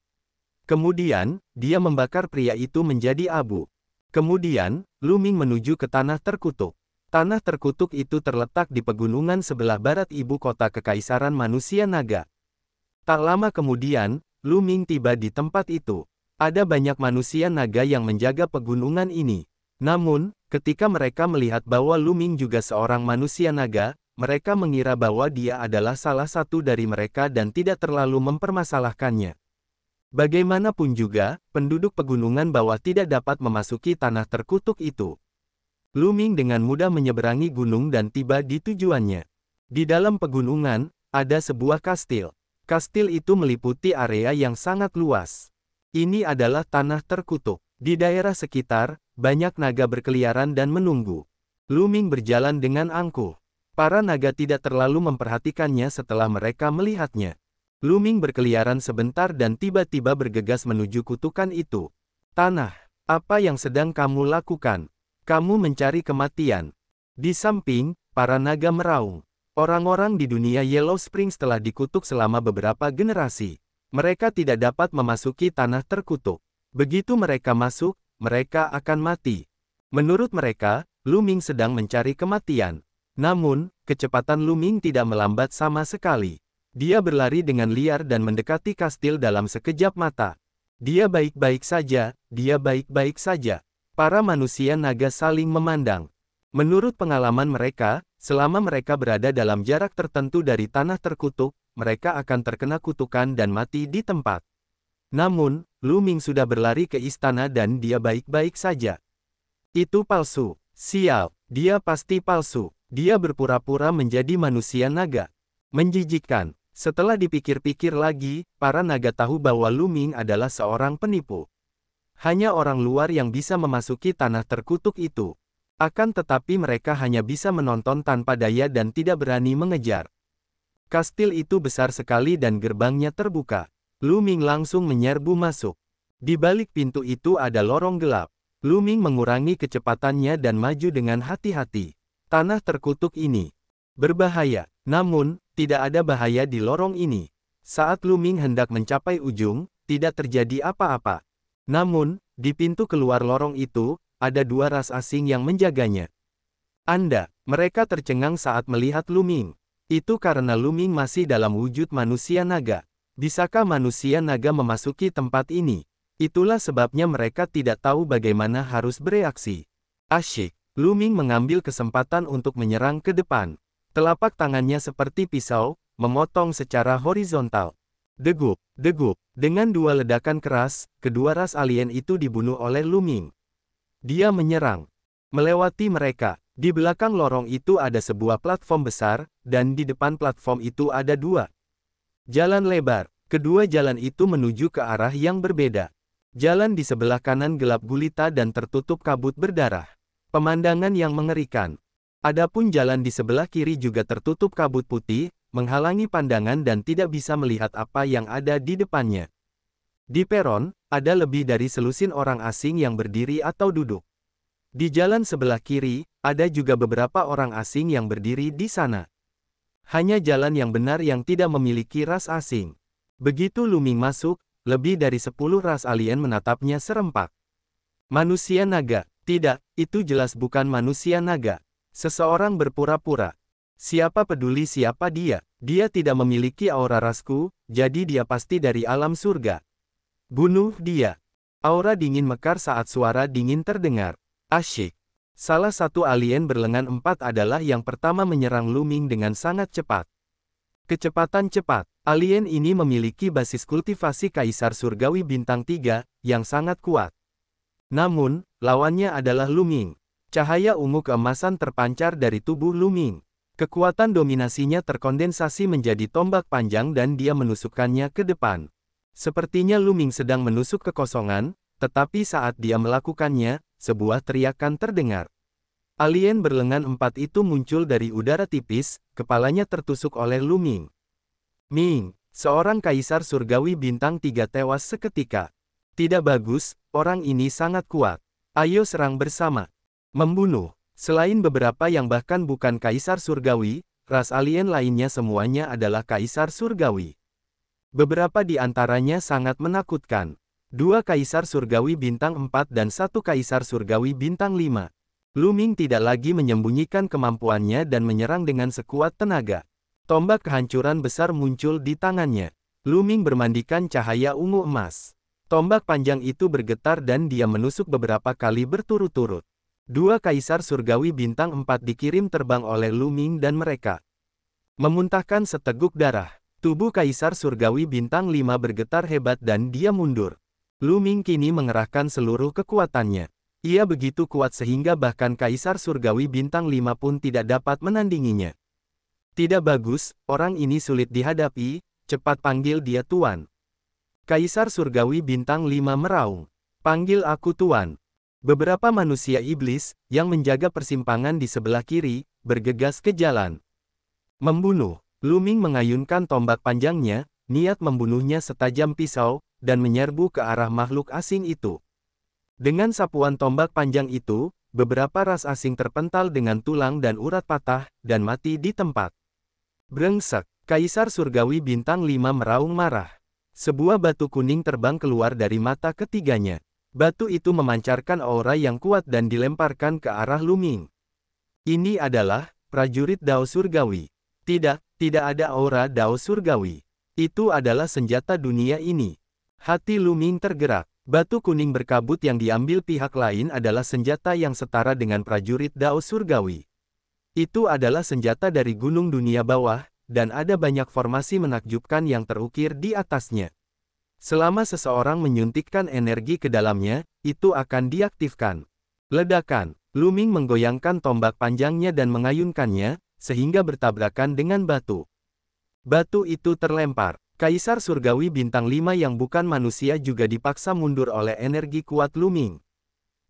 Kemudian, dia membakar pria itu menjadi abu. Kemudian, Lu Ming menuju ke tanah terkutuk. Tanah terkutuk itu terletak di pegunungan sebelah barat ibu kota kekaisaran manusia naga. Tak lama kemudian, Lu Ming tiba di tempat itu. Ada banyak manusia naga yang menjaga pegunungan ini. Namun, ketika mereka melihat bahwa Lu Ming juga seorang manusia naga, mereka mengira bahwa dia adalah salah satu dari mereka dan tidak terlalu mempermasalahkannya. Bagaimanapun juga, penduduk pegunungan bawah tidak dapat memasuki tanah terkutuk itu. Lu Ming dengan mudah menyeberangi gunung dan tiba di tujuannya. Di dalam pegunungan, ada sebuah kastil. Kastil itu meliputi area yang sangat luas. Ini adalah tanah terkutuk. Di daerah sekitar, banyak naga berkeliaran dan menunggu. Lu Ming berjalan dengan angkuh. Para naga tidak terlalu memperhatikannya setelah mereka melihatnya. Lu Ming berkeliaran sebentar dan tiba-tiba bergegas menuju kutukan itu. Tanah, apa yang sedang kamu lakukan? Kamu mencari kematian. Di samping, para naga meraung. Orang-orang di dunia Yellow Springs telah dikutuk selama beberapa generasi. Mereka tidak dapat memasuki tanah terkutuk. Begitu mereka masuk, mereka akan mati. Menurut mereka, Lu Ming sedang mencari kematian. Namun, kecepatan Lu Ming tidak melambat sama sekali. Dia berlari dengan liar dan mendekati kastil dalam sekejap mata. Dia baik-baik saja, dia baik-baik saja. Para manusia naga saling memandang. Menurut pengalaman mereka, selama mereka berada dalam jarak tertentu dari tanah terkutuk, mereka akan terkena kutukan dan mati di tempat. Namun, Lu Ming sudah berlari ke istana dan dia baik-baik saja. Itu palsu. Sial, dia pasti palsu. Dia berpura-pura menjadi manusia naga. Menjijikkan. Setelah dipikir-pikir lagi, para naga tahu bahwa Lu Ming adalah seorang penipu. Hanya orang luar yang bisa memasuki tanah terkutuk itu. Akan tetapi mereka hanya bisa menonton tanpa daya dan tidak berani mengejar. Kastil itu besar sekali dan gerbangnya terbuka. Lu Ming langsung menyerbu masuk. Di balik pintu itu ada lorong gelap. Lu Ming mengurangi kecepatannya dan maju dengan hati-hati. Tanah terkutuk ini berbahaya, namun, tidak ada bahaya di lorong ini. Saat Lu Ming hendak mencapai ujung, tidak terjadi apa-apa. Namun, di pintu keluar lorong itu, ada dua ras asing yang menjaganya. Mereka tercengang saat melihat Lu Ming. Itu karena Lu Ming masih dalam wujud manusia naga. Bisakah manusia naga memasuki tempat ini? Itulah sebabnya mereka tidak tahu bagaimana harus bereaksi. Asyik, Lu Ming mengambil kesempatan untuk menyerang ke depan. Telapak tangannya seperti pisau, memotong secara horizontal. Degup, degup. Dengan dua ledakan keras, kedua ras alien itu dibunuh oleh Lu Ming. Dia menyerang. Melewati mereka. Di belakang lorong itu ada sebuah platform besar, dan di depan platform itu ada dua jalan lebar. Kedua jalan itu menuju ke arah yang berbeda. Jalan di sebelah kanan gelap gulita dan tertutup kabut berdarah. Pemandangan yang mengerikan. Adapun jalan di sebelah kiri juga tertutup kabut putih, menghalangi pandangan dan tidak bisa melihat apa yang ada di depannya. Di peron, ada lebih dari selusin orang asing yang berdiri atau duduk. Di jalan sebelah kiri, ada juga beberapa orang asing yang berdiri di sana. Hanya jalan yang benar yang tidak memiliki ras asing. Begitu Lu Ming masuk, lebih dari 10 ras alien menatapnya serempak. Manusia naga, Tidak, itu jelas bukan manusia naga. Seseorang berpura-pura. Siapa peduli siapa dia? Dia tidak memiliki aura rasku, jadi dia pasti dari alam surga. Bunuh dia. Aura dingin mekar saat suara dingin terdengar. Asyik. Salah satu alien berlengan 4 adalah yang pertama menyerang Lu Ming dengan sangat cepat. Kecepatan cepat. Alien ini memiliki basis kultivasi Kaisar Surgawi Bintang 3, yang sangat kuat. Namun, lawannya adalah Lu Ming. Cahaya ungu keemasan terpancar dari tubuh Lu Ming. Kekuatan dominasinya terkondensasi menjadi tombak panjang dan dia menusukkannya ke depan. Sepertinya Lu Ming sedang menusuk kekosongan, tetapi saat dia melakukannya, sebuah teriakan terdengar. Alien berlengan 4 itu muncul dari udara tipis, kepalanya tertusuk oleh Lu Ming. Ming, seorang kaisar surgawi bintang 3 tewas seketika. Tidak bagus, orang ini sangat kuat. Ayo serang bersama. Membunuh. Selain beberapa yang bahkan bukan kaisar surgawi, ras alien lainnya semuanya adalah kaisar surgawi. Beberapa di antaranya sangat menakutkan. 2 kaisar surgawi bintang 4 dan 1 kaisar surgawi bintang 5. Lu Ming tidak lagi menyembunyikan kemampuannya dan menyerang dengan sekuat tenaga. Tombak kehancuran besar muncul di tangannya. Lu Ming bermandikan cahaya ungu emas. Tombak panjang itu bergetar dan dia menusuk beberapa kali berturut-turut. 2 kaisar surgawi bintang 4 dikirim terbang oleh Lu Ming dan mereka memuntahkan seteguk darah. Tubuh kaisar surgawi bintang 5 bergetar hebat dan dia mundur. Lu Ming kini mengerahkan seluruh kekuatannya. Ia begitu kuat sehingga bahkan kaisar surgawi bintang 5 pun tidak dapat menandinginya. Tidak bagus, orang ini sulit dihadapi, cepat panggil dia Tuan. Kaisar surgawi bintang 5 meraung. Panggil aku Tuan. Beberapa manusia iblis, yang menjaga persimpangan di sebelah kiri, bergegas ke jalan. Membunuh. Lu Ming mengayunkan tombak panjangnya, niat membunuhnya setajam pisau, dan menyerbu ke arah makhluk asing itu. Dengan sapuan tombak panjang itu, beberapa ras asing terpental dengan tulang dan urat patah, dan mati di tempat. Brengsek. Kaisar surgawi bintang 5 meraung marah. Sebuah batu kuning terbang keluar dari mata ketiganya. Batu itu memancarkan aura yang kuat dan dilemparkan ke arah Lu Ming. Ini adalah prajurit Dao Surgawi. Tidak ada aura Dao Surgawi. Itu adalah senjata dunia ini. Hati Lu Ming tergerak. Batu kuning berkabut yang diambil pihak lain adalah senjata yang setara dengan prajurit Dao Surgawi. Itu adalah senjata dari gunung dunia bawah, dan ada banyak formasi menakjubkan yang terukir di atasnya. Selama seseorang menyuntikkan energi ke dalamnya, itu akan diaktifkan. Ledakan. Lu Ming menggoyangkan tombak panjangnya dan mengayunkannya, sehingga bertabrakan dengan batu. Batu itu terlempar. Kaisar surgawi bintang 5 yang bukan manusia juga dipaksa mundur oleh energi kuat Lu Ming.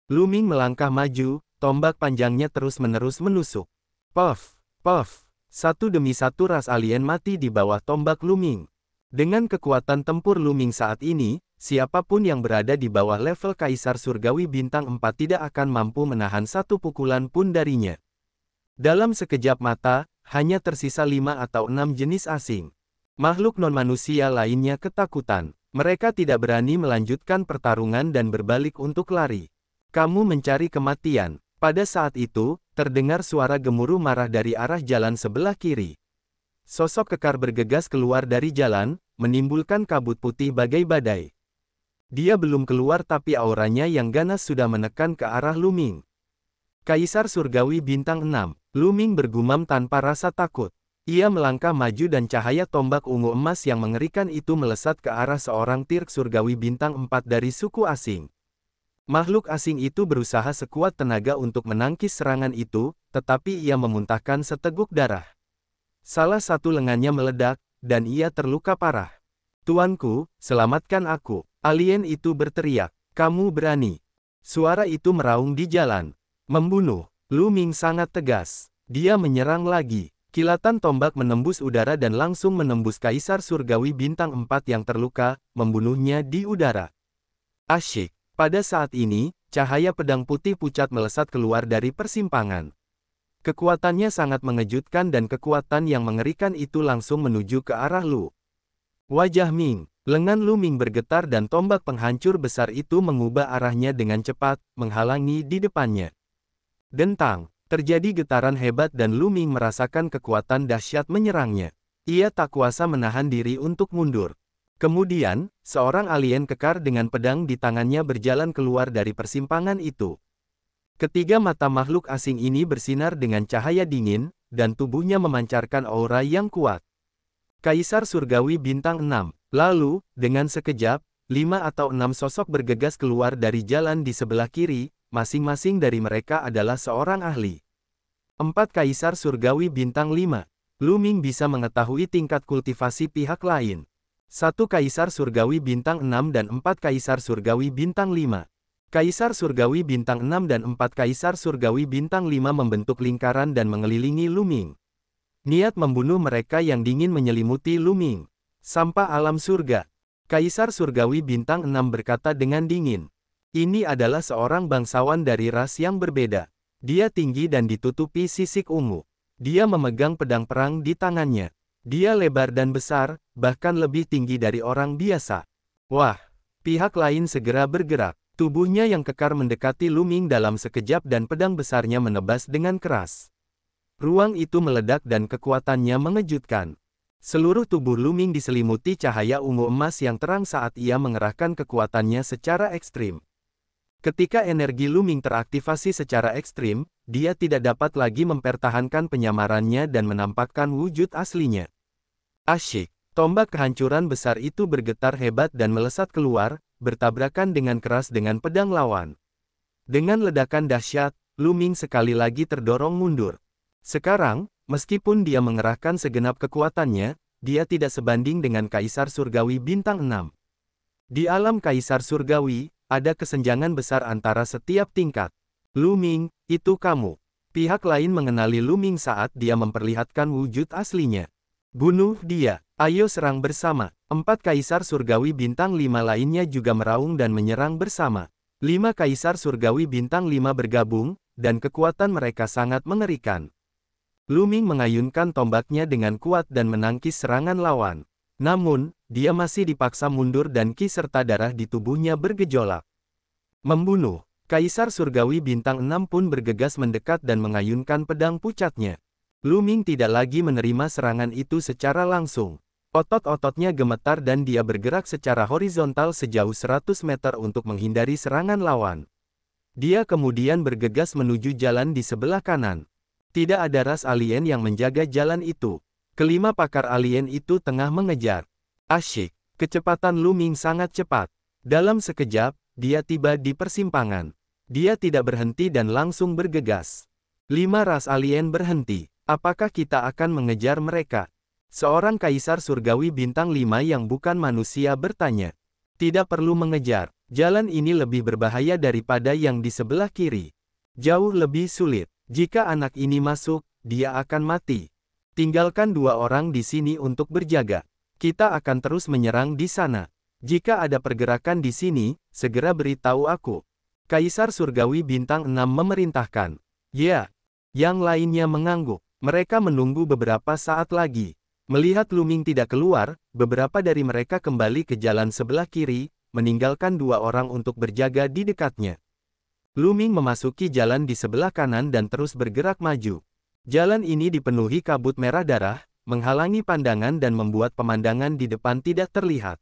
Lu Ming melangkah maju, tombak panjangnya terus-menerus menusuk. Puff, puff. Satu demi satu ras alien mati di bawah tombak Lu Ming. Dengan kekuatan tempur Lu Ming saat ini, siapapun yang berada di bawah level Kaisar Surgawi Bintang 4 tidak akan mampu menahan satu pukulan pun darinya. Dalam sekejap mata, hanya tersisa 5 atau 6 jenis asing. Makhluk non-manusia lainnya ketakutan. Mereka tidak berani melanjutkan pertarungan dan berbalik untuk lari. Kamu mencari kematian. Pada saat itu, terdengar suara gemuruh marah dari arah jalan sebelah kiri. Sosok kekar bergegas keluar dari jalan, menimbulkan kabut putih bagai badai. Dia belum keluar tapi auranya yang ganas sudah menekan ke arah Lu Ming. Kaisar Surgawi Bintang 6, Lu Ming bergumam tanpa rasa takut. Ia melangkah maju dan cahaya tombak ungu emas yang mengerikan itu melesat ke arah seorang Tirk Surgawi Bintang 4 dari suku asing. Makhluk asing itu berusaha sekuat tenaga untuk menangkis serangan itu, tetapi ia memuntahkan seteguk darah. Salah satu lengannya meledak, dan ia terluka parah. Tuanku, selamatkan aku. Alien itu berteriak. Kamu berani. Suara itu meraung di jalan. Membunuh. Lu Ming sangat tegas. Dia menyerang lagi. Kilatan tombak menembus udara dan langsung menembus Kaisar Surgawi Bintang 4 yang terluka, membunuhnya di udara. Asyik. Pada saat ini, cahaya pedang putih pucat melesat keluar dari persimpangan. Kekuatannya sangat mengejutkan dan kekuatan yang mengerikan itu langsung menuju ke arah Lu. Wajah Ming, Lengan Lu Ming bergetar dan tombak penghancur besar itu mengubah arahnya dengan cepat, menghalangi di depannya. Dentang, terjadi getaran hebat dan Lu Ming merasakan kekuatan dahsyat menyerangnya. Ia tak kuasa menahan diri untuk mundur. Kemudian, seorang alien kekar dengan pedang di tangannya berjalan keluar dari persimpangan itu. Ketiga mata makhluk asing ini bersinar dengan cahaya dingin, dan tubuhnya memancarkan aura yang kuat. Kaisar Surgawi Bintang 6. Lalu, dengan sekejap, 5 atau 6 sosok bergegas keluar dari jalan di sebelah kiri, masing-masing dari mereka adalah seorang ahli. 4 Kaisar Surgawi Bintang 5. Lu Ming bisa mengetahui tingkat kultivasi pihak lain. 1 Kaisar Surgawi Bintang 6 dan 4 Kaisar Surgawi Bintang 5. Kaisar Surgawi Bintang 6 dan 4 Kaisar Surgawi Bintang 5 membentuk lingkaran dan mengelilingi Lu Ming. Niat membunuh mereka yang dingin menyelimuti Lu Ming. Sampah alam surga. Kaisar Surgawi Bintang 6 berkata dengan dingin. Ini adalah seorang bangsawan dari ras yang berbeda. Dia tinggi dan ditutupi sisik ungu. Dia memegang pedang perang di tangannya. Dia lebar dan besar, bahkan lebih tinggi dari orang biasa. Wah! Pihak lain segera bergerak. Tubuhnya yang kekar mendekati Lu Ming dalam sekejap dan pedang besarnya menebas dengan keras. Ruang itu meledak dan kekuatannya mengejutkan. Seluruh tubuh Lu Ming diselimuti cahaya ungu emas yang terang saat ia mengerahkan kekuatannya secara ekstrim. Ketika energi Lu Ming teraktivasi secara ekstrim, dia tidak dapat lagi mempertahankan penyamarannya dan menampakkan wujud aslinya. Asyik, tombak kehancuran besar itu bergetar hebat dan melesat keluar, bertabrakan dengan keras dengan pedang lawan. Dengan ledakan dahsyat, Lu Ming sekali lagi terdorong mundur. Sekarang, meskipun dia mengerahkan segenap kekuatannya, dia tidak sebanding dengan Kaisar Surgawi Bintang 6. Di alam Kaisar Surgawi, ada kesenjangan besar antara setiap tingkat. Lu Ming, itu kamu. Pihak lain mengenali Lu Ming saat dia memperlihatkan wujud aslinya. Bunuh dia, ayo serang bersama. 4 Kaisar Surgawi Bintang 5 lainnya juga meraung dan menyerang bersama. 5 Kaisar Surgawi Bintang 5 bergabung, dan kekuatan mereka sangat mengerikan. Lu Ming mengayunkan tombaknya dengan kuat dan menangkis serangan lawan. Namun, dia masih dipaksa mundur dan ki serta darah di tubuhnya bergejolak. Membunuh. Kaisar Surgawi Bintang 6 pun bergegas mendekat dan mengayunkan pedang pucatnya. Lu Ming tidak lagi menerima serangan itu secara langsung. Otot-ototnya gemetar dan dia bergerak secara horizontal sejauh 100 meter untuk menghindari serangan lawan. Dia kemudian bergegas menuju jalan di sebelah kanan. Tidak ada ras alien yang menjaga jalan itu. Kelima pakar alien itu tengah mengejar. Asyik, kecepatan Lu Ming sangat cepat. Dalam sekejap, dia tiba di persimpangan. Dia tidak berhenti dan langsung bergegas. 5 ras alien berhenti. Apakah kita akan mengejar mereka? Seorang Kaisar Surgawi Bintang 5 yang bukan manusia bertanya. Tidak perlu mengejar. Jalan ini lebih berbahaya daripada yang di sebelah kiri. Jauh lebih sulit. Jika anak ini masuk, dia akan mati. Tinggalkan 2 orang di sini untuk berjaga. Kita akan terus menyerang di sana. Jika ada pergerakan di sini, segera beritahu aku. Kaisar Surgawi Bintang 6 memerintahkan. Ya. Yang lainnya mengangguk. Mereka menunggu beberapa saat lagi. Melihat Lu Ming tidak keluar, beberapa dari mereka kembali ke jalan sebelah kiri, meninggalkan 2 orang untuk berjaga di dekatnya. Lu Ming memasuki jalan di sebelah kanan dan terus bergerak maju. Jalan ini dipenuhi kabut merah darah, menghalangi pandangan dan membuat pemandangan di depan tidak terlihat.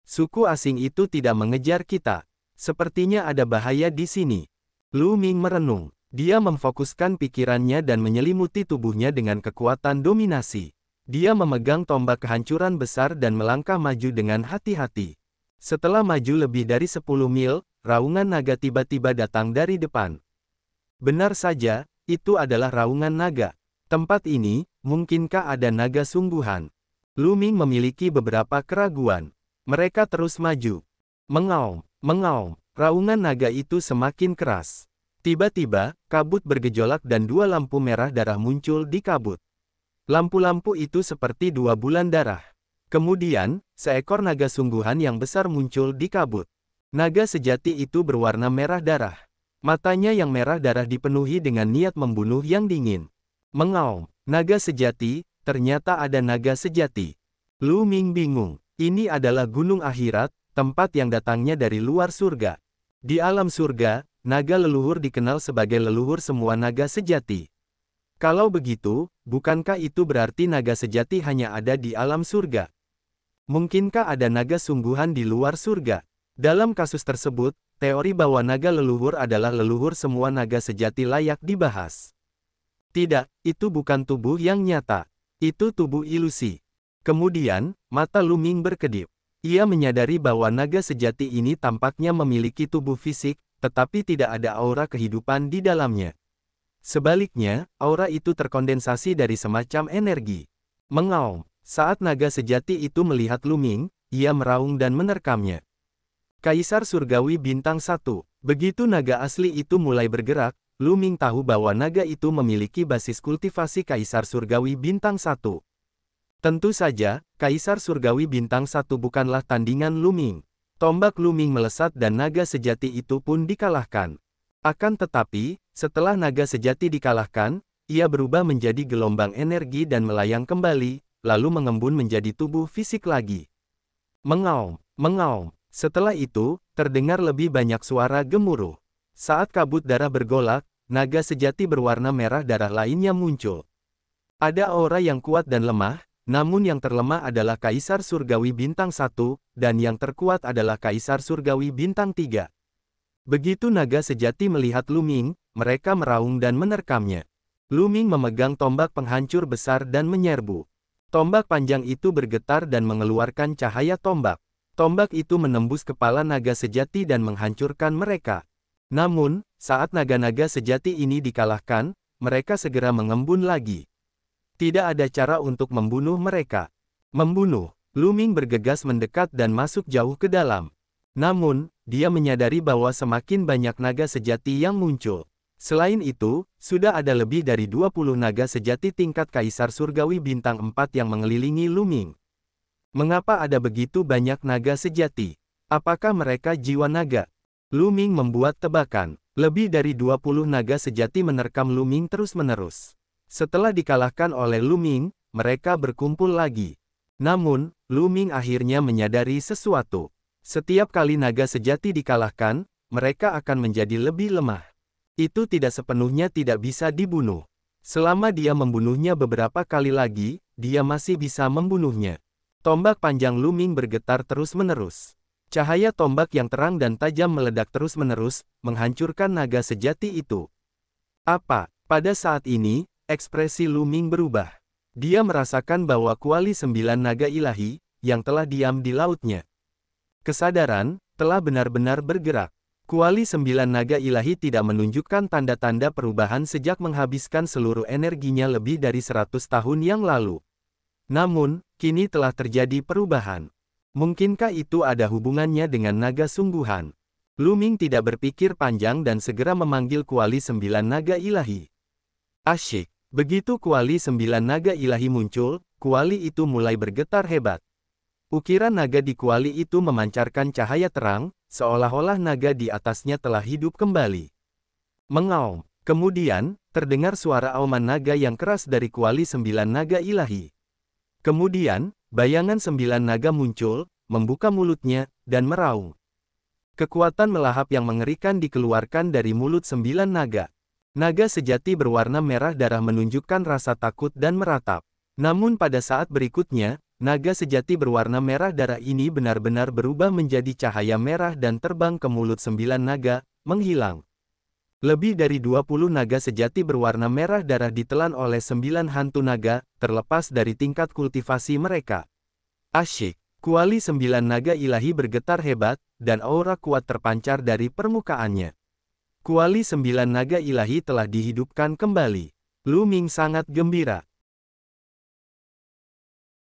Suku asing itu tidak mengejar kita. Sepertinya ada bahaya di sini. Lu Ming merenung. Dia memfokuskan pikirannya dan menyelimuti tubuhnya dengan kekuatan dominasi. Dia memegang tombak kehancuran besar dan melangkah maju dengan hati-hati. Setelah maju lebih dari 10 mil, raungan naga tiba-tiba datang dari depan. Benar saja, itu adalah raungan naga. Tempat ini, mungkinkah ada naga sungguhan? Lu Ming memiliki beberapa keraguan. Mereka terus maju. Mengaum, mengaum, raungan naga itu semakin keras. Tiba-tiba, kabut bergejolak dan 2 lampu merah darah muncul di kabut. Lampu-lampu itu seperti 2 bulan darah. Kemudian, seekor naga sungguhan yang besar muncul di kabut. Naga sejati itu berwarna merah darah. Matanya yang merah darah dipenuhi dengan niat membunuh yang dingin. Mengaum, naga sejati, ternyata ada naga sejati. Lu Ming bingung. Ini adalah gunung akhirat, tempat yang datangnya dari luar surga. Di alam surga, naga leluhur dikenal sebagai leluhur semua naga sejati. Kalau begitu, bukankah itu berarti naga sejati hanya ada di alam surga? Mungkinkah ada naga sungguhan di luar surga? Dalam kasus tersebut, teori bahwa naga leluhur adalah leluhur semua naga sejati layak dibahas. Tidak, itu bukan tubuh yang nyata. Itu tubuh ilusi. Kemudian, mata Lu Ming berkedip. Ia menyadari bahwa naga sejati ini tampaknya memiliki tubuh fisik, tetapi tidak ada aura kehidupan di dalamnya. Sebaliknya, aura itu terkondensasi dari semacam energi. Mengaum. Saat naga sejati itu melihat Lu Ming, ia meraung dan menerkamnya. Kaisar Surgawi Bintang 1. Begitu naga asli itu mulai bergerak, Lu Ming tahu bahwa naga itu memiliki basis kultivasi Kaisar Surgawi Bintang 1. Tentu saja, Kaisar Surgawi Bintang 1 bukanlah tandingan Lu Ming. Tombak Lu Ming melesat dan naga sejati itu pun dikalahkan. Akan tetapi, setelah naga sejati dikalahkan, ia berubah menjadi gelombang energi dan melayang kembali, lalu mengembun menjadi tubuh fisik lagi. Mengaum, mengaum. Setelah itu, terdengar lebih banyak suara gemuruh. Saat kabut darah bergolak, naga sejati berwarna merah darah lainnya muncul. Ada aura yang kuat dan lemah, namun yang terlemah adalah Kaisar Surgawi Bintang 1, dan yang terkuat adalah Kaisar Surgawi Bintang 3. Begitu naga sejati melihat Lu Ming, mereka meraung dan menerkamnya. Lu Ming memegang tombak penghancur besar dan menyerbu. Tombak panjang itu bergetar dan mengeluarkan cahaya tombak. Tombak itu menembus kepala naga sejati dan menghancurkan mereka. Namun, saat naga-naga sejati ini dikalahkan, mereka segera mengembun lagi. Tidak ada cara untuk membunuh mereka. Membunuh. Lu Ming bergegas mendekat dan masuk jauh ke dalam. Namun, dia menyadari bahwa semakin banyak naga sejati yang muncul. Selain itu, sudah ada lebih dari 20 naga sejati tingkat Kaisar Surgawi Bintang 4 yang mengelilingi Lu Ming. Mengapa ada begitu banyak naga sejati? Apakah mereka jiwa naga? Lu Ming membuat tebakan. Lebih dari 20 naga sejati menerkam Lu Ming terus-menerus. Setelah dikalahkan oleh Lu Ming, mereka berkumpul lagi. Namun, Lu Ming akhirnya menyadari sesuatu. Setiap kali naga sejati dikalahkan, mereka akan menjadi lebih lemah. Itu tidak sepenuhnya tidak bisa dibunuh. Selama dia membunuhnya beberapa kali lagi, dia masih bisa membunuhnya. Tombak panjang Lu Ming bergetar terus-menerus. Cahaya tombak yang terang dan tajam meledak terus-menerus, menghancurkan naga sejati itu. Apa? Pada saat ini, ekspresi Lu Ming berubah. Dia merasakan bahwa kuali 9 naga ilahi, yang telah diam di lautnya. Kesadaran, telah benar-benar bergerak. Kuali 9 naga ilahi tidak menunjukkan tanda-tanda perubahan sejak menghabiskan seluruh energinya lebih dari 100 tahun yang lalu. Namun, kini telah terjadi perubahan. Mungkinkah itu ada hubungannya dengan naga sungguhan? Lu Ming tidak berpikir panjang dan segera memanggil kuali 9 naga ilahi. Asyik. Begitu kuali 9 naga ilahi muncul, kuali itu mulai bergetar hebat. Ukiran naga di kuali itu memancarkan cahaya terang, seolah-olah naga di atasnya telah hidup kembali. Mengaum. Kemudian, terdengar suara auman naga yang keras dari kuali 9 naga ilahi. Kemudian, bayangan 9 naga muncul, membuka mulutnya, dan meraung. Kekuatan melahap yang mengerikan dikeluarkan dari mulut 9 naga. Naga sejati berwarna merah darah menunjukkan rasa takut dan meratap. Namun pada saat berikutnya, naga sejati berwarna merah darah ini benar-benar berubah menjadi cahaya merah dan terbang ke mulut 9 naga, menghilang. Lebih dari 20 naga sejati berwarna merah darah ditelan oleh 9 hantu naga, terlepas dari tingkat kultivasi mereka. Asyik. Kuali 9 naga ilahi bergetar hebat, dan aura kuat terpancar dari permukaannya. Kuali 9 naga ilahi telah dihidupkan kembali. Lu Ming sangat gembira.